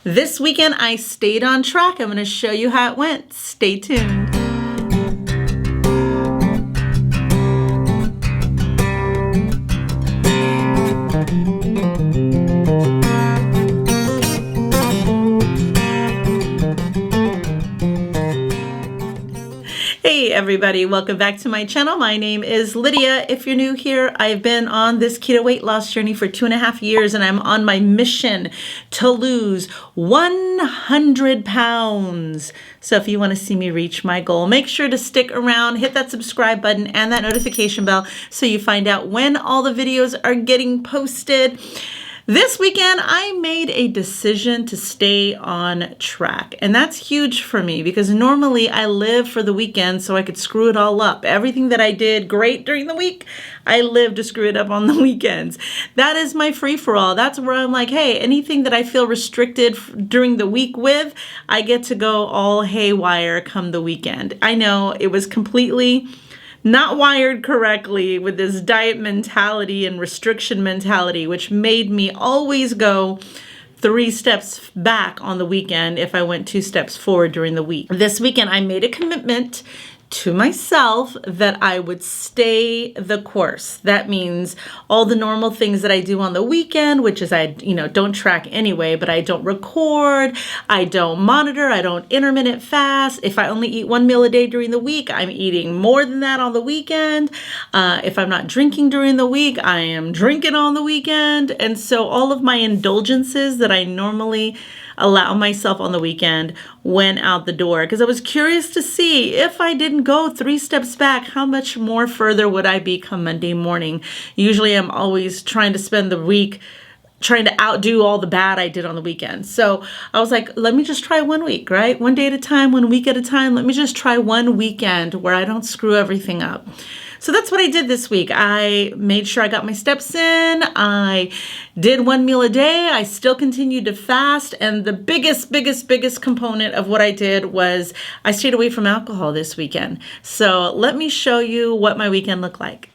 This weekend, I stayed on track. I'm going to show you how it went. Stay tuned. Hey everybody, welcome back to my channel. My name is Lydia. If you're new here, I've been on this keto weight loss journey for 2.5 years and I'm on my mission to lose 100 pounds. So if you want to see me reach my goal, make sure to stick around, hit that subscribe button and that notification bell so you find out when all the videos are getting posted. This weekend, I made a decision to stay on track, and that's huge for me because normally I live for the weekend so I could screw it all up. Everything that I did great during the week, I live to screw it up on the weekends. That is my free-for-all. That's where I'm like, hey, anything that I feel restricted during the week with, I get to go all haywire come the weekend. I know it was completely not wired correctly with this diet mentality and restriction mentality, which made me always go 3 steps back on the weekend if I went 2 steps forward during the week. This weekend, I made a commitment to myself that I would stay the course. That means all the normal things that I do on the weekend, which is I don't track anyway, but I don't record, I don't monitor, I don't intermittent fast. If I only eat 1 meal a day during the week, I'm eating more than that on the weekend. If I'm not drinking during the week, I am drinking on the weekend. And so all of my indulgences that I normally allow myself on the weekend went out the door because I was curious to see if I didn't go 3 steps back, how much more further would I be come Monday morning? Usually I'm always trying to spend the week trying to outdo all the bad I did on the weekend. So I was like, let me just try 1 week, right? 1 day at a time, 1 week at a time. Let me just try 1 weekend where I don't screw everything up. So that's what I did this week. I made sure I got my steps in. I did 1 meal a day. I still continued to fast. And the biggest component of what I did was I stayed away from alcohol this weekend. So let me show you what my weekend looked like.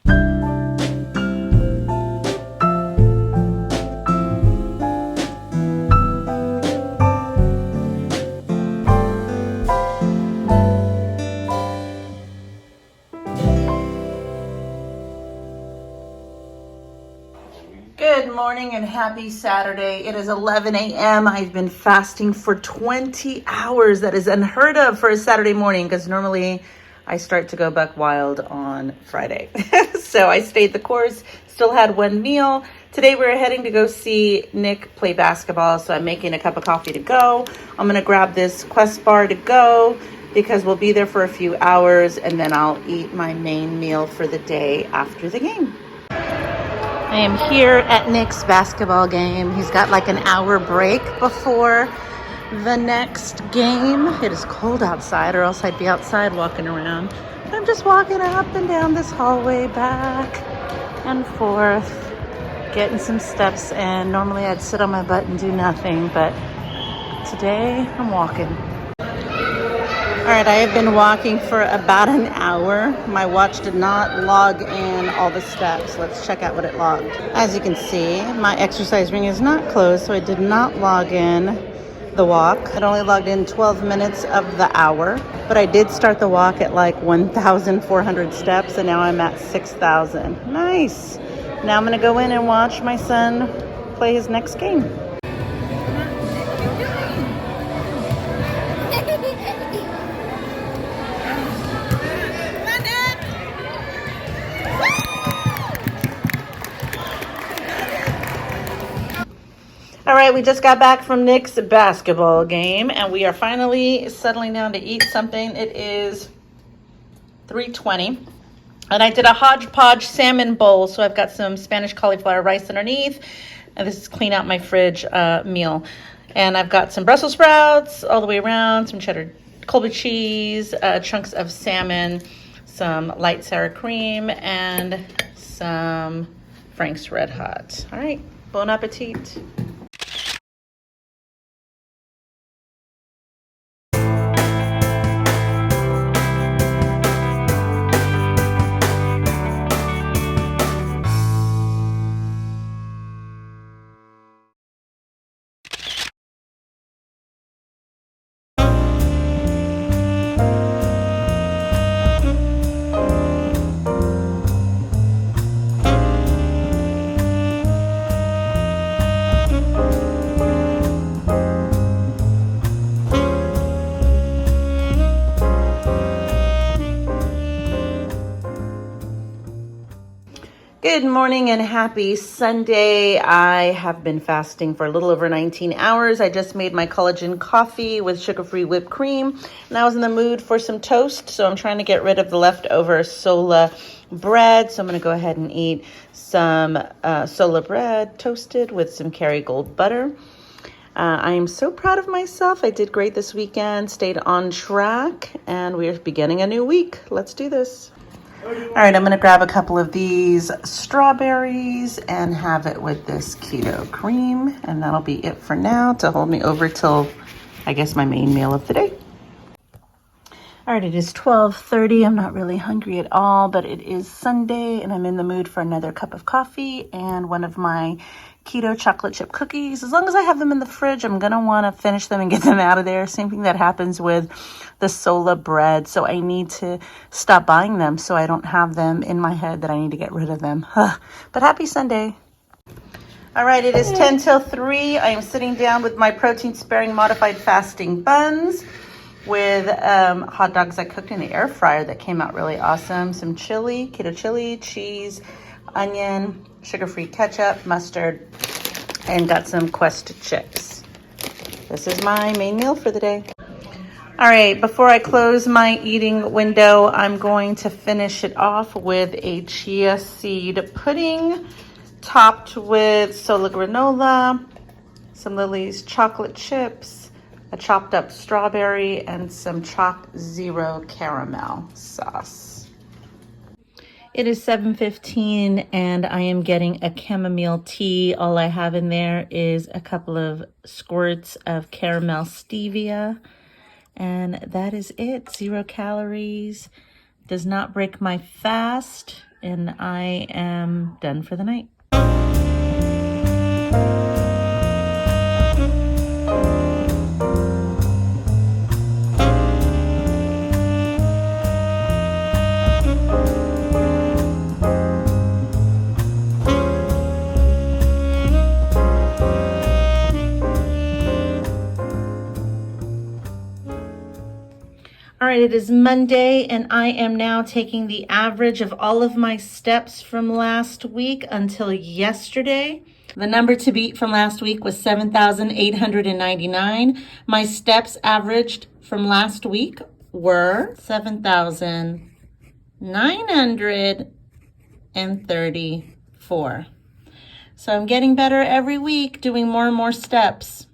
Good morning and happy Saturday. It is 11 a.m. I've been fasting for 20 hours. That is unheard of for a Saturday morning because normally I start to go buck wild on Friday. So I stayed the course, still had 1 meal. Today we're heading to go see Nick play basketball. So I'm making a cup of coffee to go. I'm going to grab this Quest bar to go because we'll be there for a few hours and then I'll eat my main meal for the day after the game. I am here at Nick's basketball game. He's got like an hour break before the next game. It is cold outside or else I'd be outside walking around. But I'm just walking up and down this hallway back and forth, getting some steps in. Normally I'd sit on my butt and do nothing, but today I'm walking. All right, I have been walking for about an hour. My watch did not log in all the steps. Let's check out what it logged. As you can see, my exercise ring is not closed, so I did not log in the walk. It only logged in 12 minutes of the hour, but I did start the walk at like 1,400 steps, and now I'm at 6,000. Nice. Now I'm gonna go in and watch my son play his next game. All right, we just got back from Nick's basketball game and we are finally settling down to eat something. It is 3:20 and I did a hodgepodge salmon bowl. So I've got some Spanish cauliflower rice underneath and this is clean out my fridge meal. And I've got some Brussels sprouts all the way around, some cheddar Colby cheese, chunks of salmon, some light sour cream, and some Frank's Red Hot. All right, bon appetit. Good morning and happy Sunday. I have been fasting for a little over 19 hours. I just made my collagen coffee with sugar-free whipped cream, and I was in the mood for some toast, so I'm trying to get rid of the leftover Sola bread. So I'm going to go ahead and eat some Sola bread toasted with some Kerrygold butter. I am so proud of myself. I did great this weekend, stayed on track, and we're beginning a new week. Let's do this. All right, I'm going to grab a couple of these strawberries and have it with this keto cream, and that'll be it for now to hold me over till, I guess, my main meal of the day. All right, it is 12:30. I'm not really hungry at all, but it is Sunday, and I'm in the mood for another cup of coffee and one of my keto chocolate chip cookies. As long as I have them in the fridge, I'm going to want to finish them and get them out of there. Same thing that happens with the Sola bread. So I need to stop buying them so I don't have them in my head that I need to get rid of them. But happy Sunday. All right, it is 10 till 3. I am sitting down with my protein-sparing modified fasting buns with hot dogs I cooked in the air fryer that came out really awesome. Some chili, keto chili, cheese, onion, sugar-free ketchup, mustard, and got some Quest chips. This is my main meal for the day. All right, before I close my eating window, I'm going to finish it off with a chia seed pudding topped with Sola granola, some Lily's chocolate chips, a chopped up strawberry, and some chopped zero caramel sauce. It is 7:15 and I am getting a chamomile tea. All I have in there is a couple of squirts of caramel stevia, and that is it. 0 calories, does not break my fast, and I am done for the night. All right, it is Monday, and I am now taking the average of all of my steps from last week until yesterday. The number to beat from last week was 7,899. My steps averaged from last week were 7,934. So I'm getting better every week, doing more and more steps.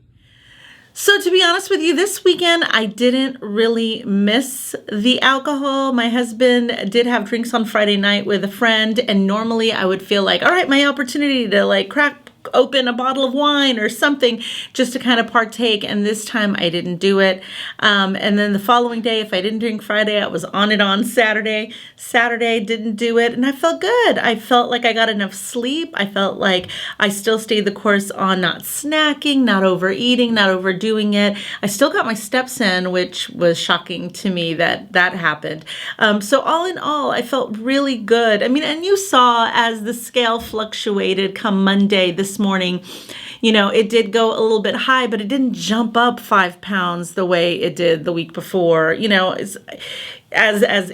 So to be honest with you, this weekend, I didn't really miss the alcohol. My husband did have drinks on Friday night with a friend, and normally I would feel like, all right, my opportunity to like crack open a bottle of wine or something just to kind of partake, and this time I didn't do it. And then the following day, if I didn't drink Friday, I was on it on Saturday. Saturday, didn't do it, and I felt good. I felt like I got enough sleep. I felt like I still stayed the course on not snacking, not overeating, not overdoing it. I still got my steps in, which was shocking to me that that happened. So all in all, I felt really good. I mean, and you saw as the scale fluctuated come Monday, this morning, you know, it did go a little bit high, but it didn't jump up 5 pounds the way it did the week before, you know, as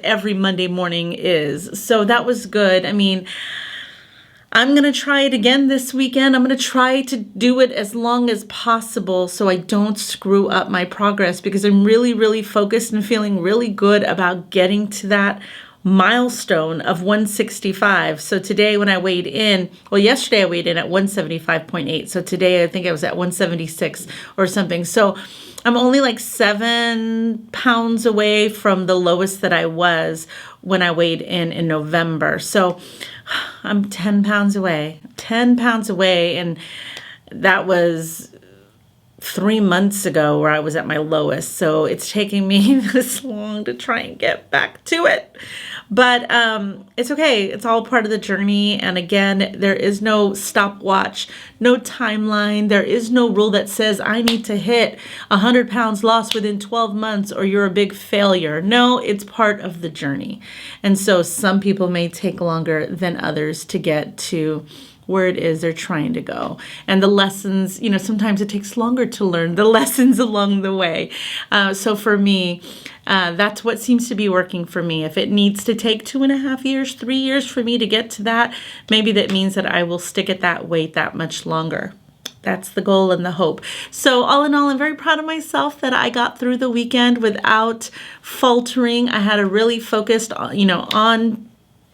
every Monday morning is. So that was good. I mean, I'm going to try it again this weekend. I'm going to try to do it as long as possible so I don't screw up my progress, because I'm really, really focused and feeling really good about getting to that milestone of 165. So today when I weighed in, well, yesterday I weighed in at 175.8. So today I think I was at 176 or something. So I'm only like 7 pounds away from the lowest that I was when I weighed in November. So I'm 10 pounds away, 10 pounds away. And that was 3 months ago where I was at my lowest. So it's taking me this long to try and get back to it. But it's okay. It's all part of the journey. And again, there is no stopwatch, no timeline. There is no rule that says I need to hit 100 pounds lost within 12 months or you're a big failure. No, it's part of the journey. And so some people may take longer than others to get to where it is they're trying to go. And the lessons, you know, sometimes it takes longer to learn the lessons along the way. So for me, that's what seems to be working for me. If it needs to take 2.5 years, 3 years for me to get to that, maybe that means that I will stick at that weight that much longer. That's the goal and the hope. So all in all, I'm very proud of myself that I got through the weekend without faltering. I had a really focused, on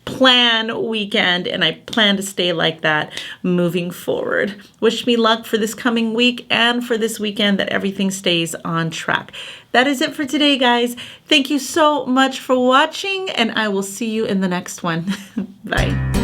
plan weekend, and I plan to stay like that moving forward. Wish me luck for this coming week and for this weekend, that everything stays on track. That is it for today, guys. Thank you so much for watching, and I will see you in the next one. Bye.